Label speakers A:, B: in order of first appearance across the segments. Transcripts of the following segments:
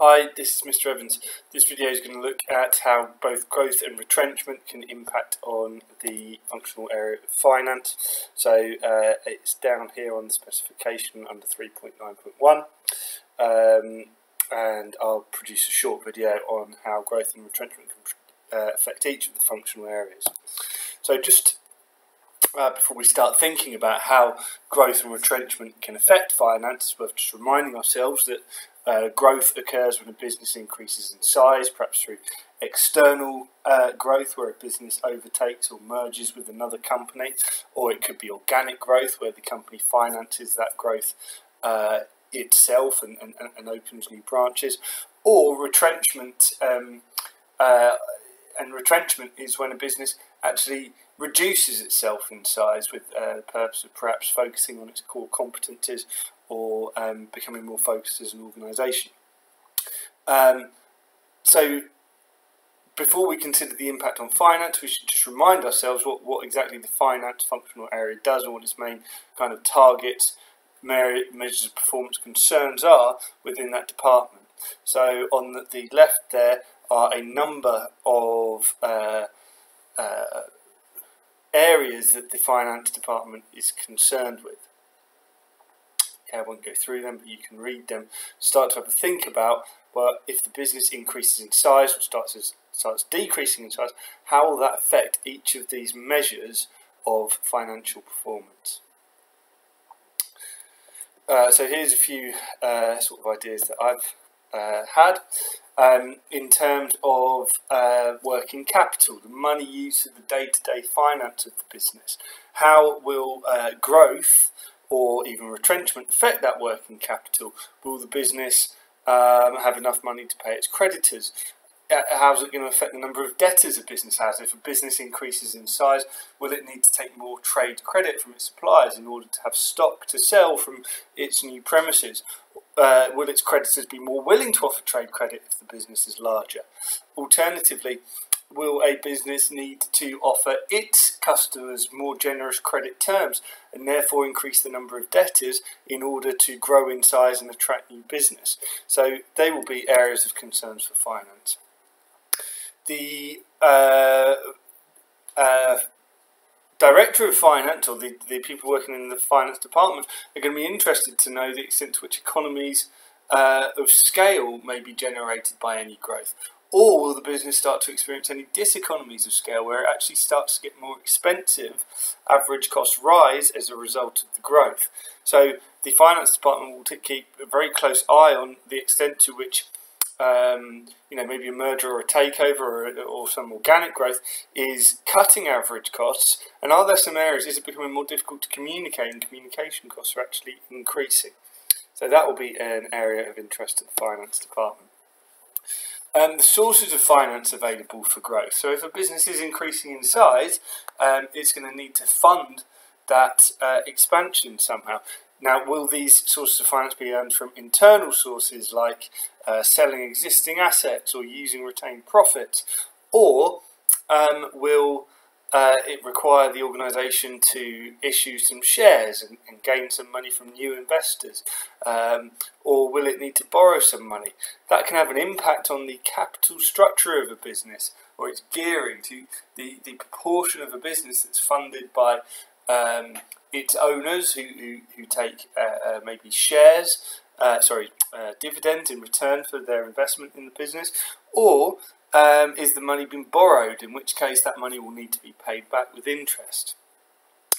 A: Hi, this is Mr. Evans. This video is going to look at how both growth and retrenchment can impact on the functional area of finance. So it's down here on the specification under 3.9.1, and I'll produce a short video on how growth and retrenchment can affect each of the functional areas. So just before we start thinking about how growth and retrenchment can affect finance, it's worth just reminding ourselves that growth occurs when a business increases in size, perhaps through external growth, where a business overtakes or merges with another company, or it could be organic growth, where the company finances that growth itself and opens new branches, or retrenchment. And retrenchment is when a business actually reduces itself in size with the purpose of perhaps focusing on its core competencies or becoming more focused as an organisation. So before we consider the impact on finance, we should just remind ourselves what exactly the finance functional area does and what its main kind of targets, measures of performance concerns are within that department. So on the left there are a number of areas that the finance department is concerned with. Okay, I won't go through them, but you can read them. Start to have a think about, well, if the business increases in size or starts decreasing in size, how will that affect each of these measures of financial performance? So here's a few sort of ideas that I've had. In terms of working capital, the money used for the day-to-day finance of the business. How will growth or even retrenchment affect that working capital? Will the business have enough money to pay its creditors? How's it going to affect the number of debtors a business has? If a business increases in size, will it need to take more trade credit from its suppliers in order to have stock to sell from its new premises? Will its creditors be more willing to offer trade credit if the business is larger? Alternatively, will a business need to offer its customers more generous credit terms and therefore increase the number of debtors in order to grow in size and attract new business? So they will be areas of concerns for finance. The Director of Finance, or the people working in the finance department, are going to be interested to know the extent to which economies of scale may be generated by any growth. Or will the business start to experience any diseconomies of scale where it actually starts to get more expensive, average costs rise as a result of the growth? So the finance department will keep a very close eye on the extent to which maybe a merger or a takeover or some organic growth is cutting average costs, and are there some areas, is it becoming more difficult to communicate and communication costs are actually increasing? So that will be an area of interest to the finance department. The sources of finance available for growth. So if a business is increasing in size, it's going to need to fund that expansion somehow. Now, will these sources of finance be earned from internal sources like selling existing assets or using retained profits, or will it require the organisation to issue some shares and gain some money from new investors, or will it need to borrow some money? That can have an impact on the capital structure of a business or its gearing, to the proportion of a business that's funded by its owners who take maybe shares, dividends in return for their investment in the business, or is the money being borrowed, in which case that money will need to be paid back with interest.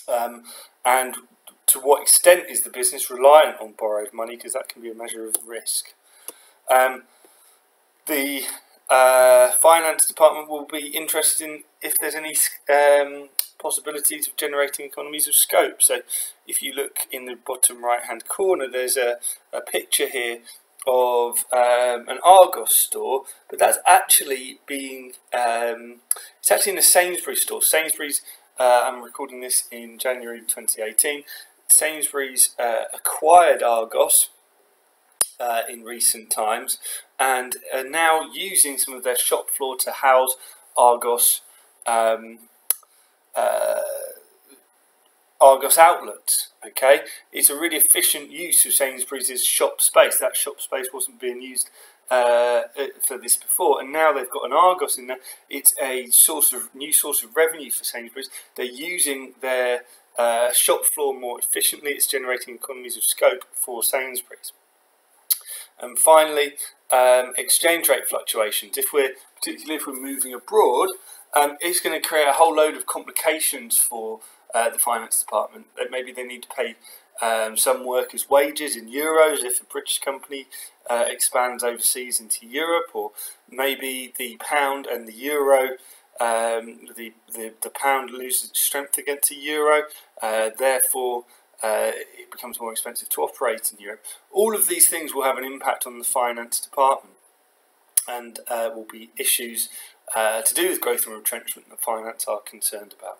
A: And to what extent is the business reliant on borrowed money, because that can be a measure of risk. The finance department will be interested in if there's any possibilities of generating economies of scope. So if you look in the bottom right hand corner, there's a picture here of an Argos store, but that's actually being it's actually in a Sainsbury's store. Sainsbury's, I'm recording this in January 2018. Sainsbury's acquired Argos in recent times and are now using some of their shop floor to house Argos Argos outlets. Okay, it's a really efficient use of Sainsbury's shop space. That shop space wasn't being used for this before, and now they've got an Argos in there. It's a new source of revenue for Sainsbury's. They're using their shop floor more efficiently. It's generating economies of scope for Sainsbury's. And finally, exchange rate fluctuations. Particularly if we're moving abroad, it's going to create a whole load of complications for the finance department. Maybe they need to pay some workers' wages in euros if a British company expands overseas into Europe, or maybe the pound and the euro, the pound loses strength against the euro, therefore it becomes more expensive to operate in Europe. All of these things will have an impact on the finance department, and will be issues to do with growth and retrenchment that finance are concerned about.